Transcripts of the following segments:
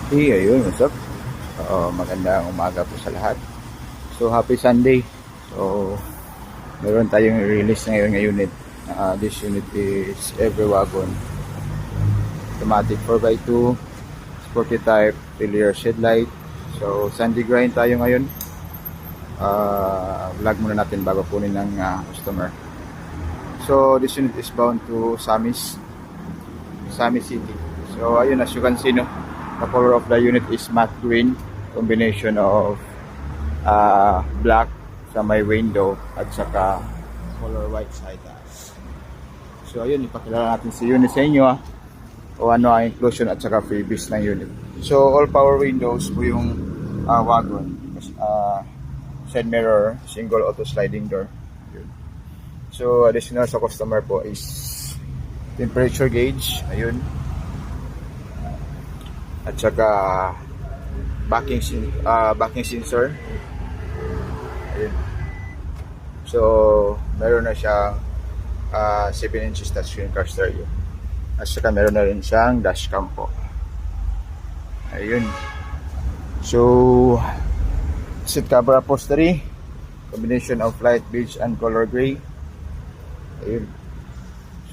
Hey, ayun, what's up? Magandang umaga po sa lahat. So, happy Sunday. So, meron tayong release ngayon ng unit. This unit is every wagon. Automatic 4x2, sporty type, failure shed light. So, Sunday grind tayo ngayon. Vlog muna natin bago kunin ng customer. So, this unit is bound to Samis City. So, ayun, as you can see, no? The color of the unit is matte green, combination of black sa may window at saka color white side dash. So ayun, ipakilala natin si unit sa inyo o ano ang inclusion at saka freebies ng unit. So all power windows po yung wagon, side mirror, single auto sliding door. Yun. So additional sa customer po is temperature gauge, ayun. At saka backing sensor. Ayun. So meron na siyang 7 inches touchscreen car stereo. At saka meron na rin siyang dashcam po. Ayun. So seat cover upholstery, combination of light beige and color gray. Ayun.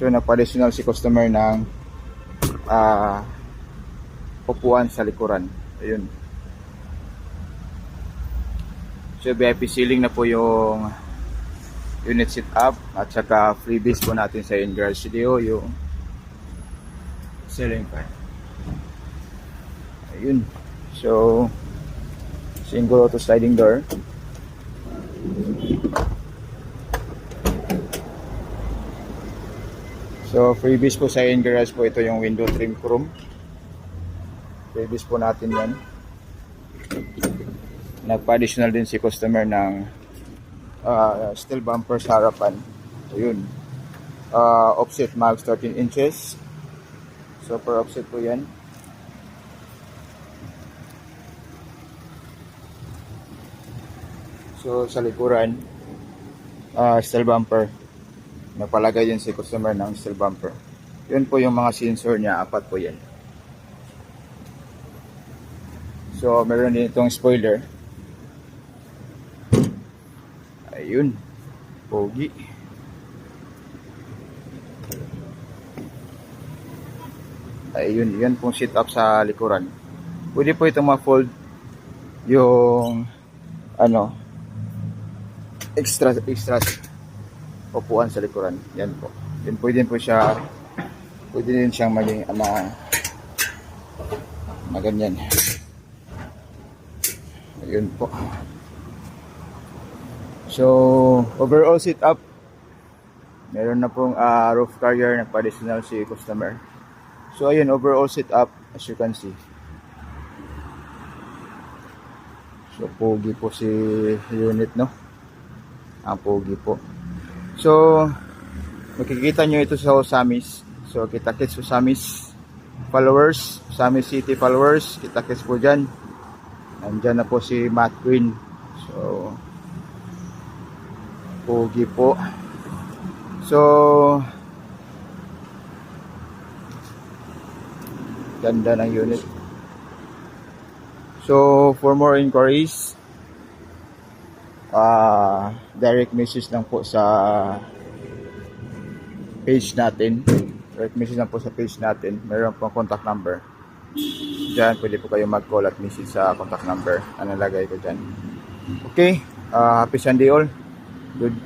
So napa-additional si customer ng upuan sa likuran. Ayun. So VIP ceiling na po yung unit sit up at saka freebies po natin sa in-garage studio yung ceiling fan. Ayun. So single auto sliding door. So freebies po sa in-garage po ito yung window trim chrome. Freebies po natin yan. Nagpa-additional din si customer ng steel bumper sa harapan. So yun. Offset max 13 inches. So per offset po yan. So sa likuran, steel bumper. Nagpalagay din si customer ng steel bumper. Yun po yung mga sensor niya. 4 po yan. So, meron din itong spoiler. Ayun. Pogi. Ayun. Yan pong sit up sa likuran. Pwede po itong ma-fold yung extra upuan sa likuran. Yan po. Yan pwede din siyang maging ganyan. Ayun po. So, overall setup, meron na pong roof carrier na additional si customer. So, ayun, overall setup, as you can see. So, pogi po si unit, no? Ang pogi po. So, makikita nyo ito sa Samis. So, kita-kits sa Samis followers, Samis City followers, kita-kits po dyan. Nandyan na po si Matt Green. So, pogi po. So, ganda ng unit. So, for more inquiries, direct message lang po sa page natin. Direct message lang po sa page natin. Meron po contact number. Diyan, pwede po kayo mag-call at message sa contact number na nalagay ko dyan. Okay, happy Sunday all.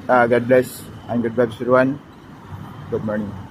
God bless and good vibes everyone. Good morning.